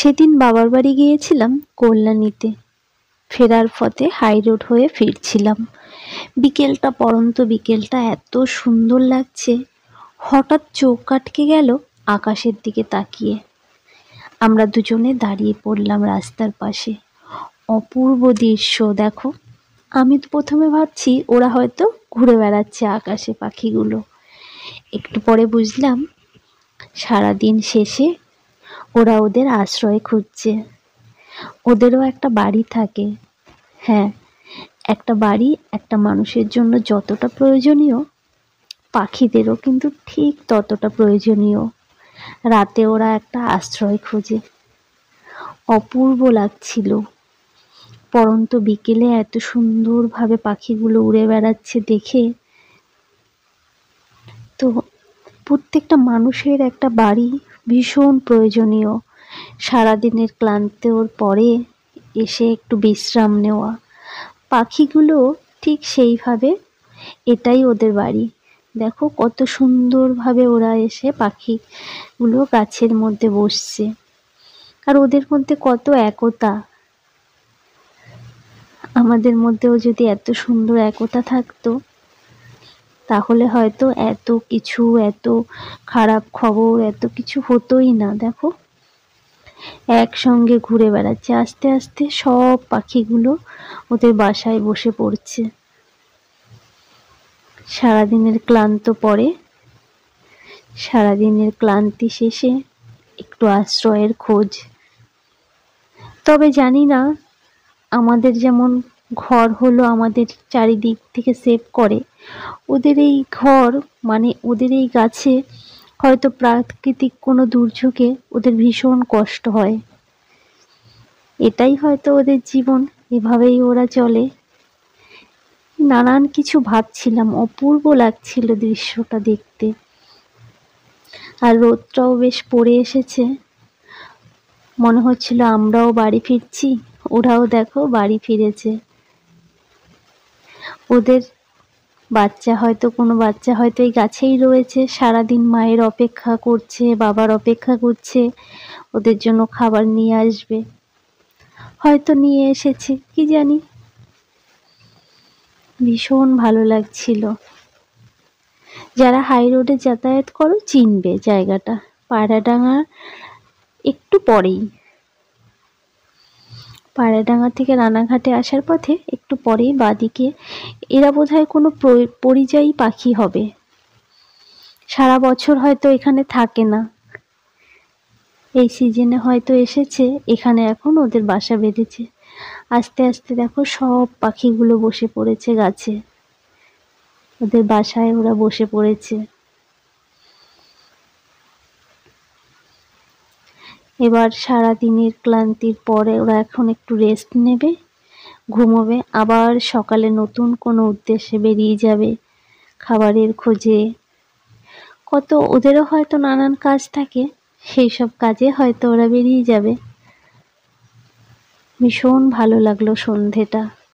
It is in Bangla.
সেদিন বাবার বাড়ি গিয়েছিলাম কল্যাণীতে। ফেরার পথে হাই রোড হয়ে ফিরছিলাম। বিকেলটা, পড়ন্ত বিকেলটা এত সুন্দর লাগছে। হঠাৎ চোখ আটকে গেল আকাশের দিকে তাকিয়ে। আমরা দুজনে দাঁড়িয়ে পড়লাম রাস্তার পাশে। অপূর্ব দৃশ্য দেখো। আমি তো প্রথমে ভাবছি ওরা হয়তো ঘুরে বেড়াচ্ছে আকাশে, পাখিগুলো। একটু পরে বুঝলাম সারাদিন শেষে ওরা ওদের আশ্রয় খুঁজছে। ওদেরও একটা বাড়ি থাকে। হ্যাঁ, একটা বাড়ি একটা মানুষের জন্য যতটা প্রয়োজনীয়, পাখিদেরও কিন্তু ঠিক ততটা প্রয়োজনীয়। রাতে ওরা একটা আশ্রয় খোঁজে। অপূর্ব লাগছিল। পড়ন্ত বিকেলে এত সুন্দরভাবে পাখিগুলো উড়ে বেড়াচ্ছে দেখে। তো প্রত্যেকটা মানুষের একটা বাড়ি ভীষণ প্রয়োজনীয়। সারাদিনের ক্লান্তির পরে এসে একটু বিশ্রাম নেওয়া। পাখিগুলো ঠিক সেইভাবে, এটাই ওদের বাড়ি। দেখো কত সুন্দরভাবে ওরা এসে পাখিগুলো গাছের মধ্যে বসছে। আর ওদের মধ্যে কত একতা। আমাদের মধ্যেও যদি এত সুন্দর একতা থাকতো, তাহলে হয়তো এত কিছু, এত খারাপ খবর, এত কিছু হতোই না। দেখো একসঙ্গে ঘুরে বেড়াচ্ছে। আস্তে আস্তে সব পাখিগুলো ওদের বাসায় বসে পড়ছে। সারাদিনের ক্লান্ত পরে, সারাদিনের ক্লান্তি শেষে একটু আশ্রয়ের খোঁজ। তবে জানি না, আমাদের যেমন ঘর হলো আমাদের চারিদিক থেকে সেভ করে, ওদের এই ঘর মানে ওদের এই গাছে হয়তো প্রাকৃতিক কোনো দুর্যোগে ওদের ভীষণ কষ্ট হয়। এটাই হয়তো ওদের জীবন, এভাবেই ওরা চলে। নানান কিছু ভাবছিলাম, অপূর্ব লাগছিল দৃশ্যটা দেখতে। আর রোদটাও বেশ পড়ে এসেছে। মনে হচ্ছিল আমরাও বাড়ি ফিরছি, ওরাও দেখো বাড়ি ফিরেছে। ওদের বাচ্চা হয়তো, কোনো বাচ্চা হয়তো এই গাছেই রয়েছে, সারাদিন মায়ের অপেক্ষা করছে, বাবার অপেক্ষা করছে ওদের জন্য খাবার নিয়ে আসবে। হয়তো নিয়ে এসেছে, কি জানি। ভীষণ ভালো লাগছিল। যারা হাই রোডে যাতায়াত করো চিনবে জায়গাটা। পায়রাডাঙ্গার একটু পরেই, পায়রাডাঙ্গা থেকে রানাঘাটে আসার পথে একটু পরেই বাঁদিকে। এরা বোধহয় কোনো পরিযায়ী পাখি হবে। সারা বছর হয়তো এখানে থাকে না, এই সিজনে হয়তো এসেছে, এখানে এখন ওদের বাসা বেঁধেছে। আস্তে আস্তে দেখো সব পাখিগুলো বসে পড়েছে গাছে। ওদের বাসায় ওরা বসে পড়েছে। এবার সারা দিনের ক্লান্তির পরে ওরা এখন একটু রেস্ট নেবে, ঘুমোবে। আবার সকালে নতুন কোনো উদ্দেশ্যে বেরিয়ে যাবে খাবারের খোঁজে। কত ওদেরও হয়তো নানান কাজ থাকে, সেই সব কাজে হয়তো ওরা বেরিয়ে যাবে। ভীষণ ভালো লাগলো সন্ধেটা।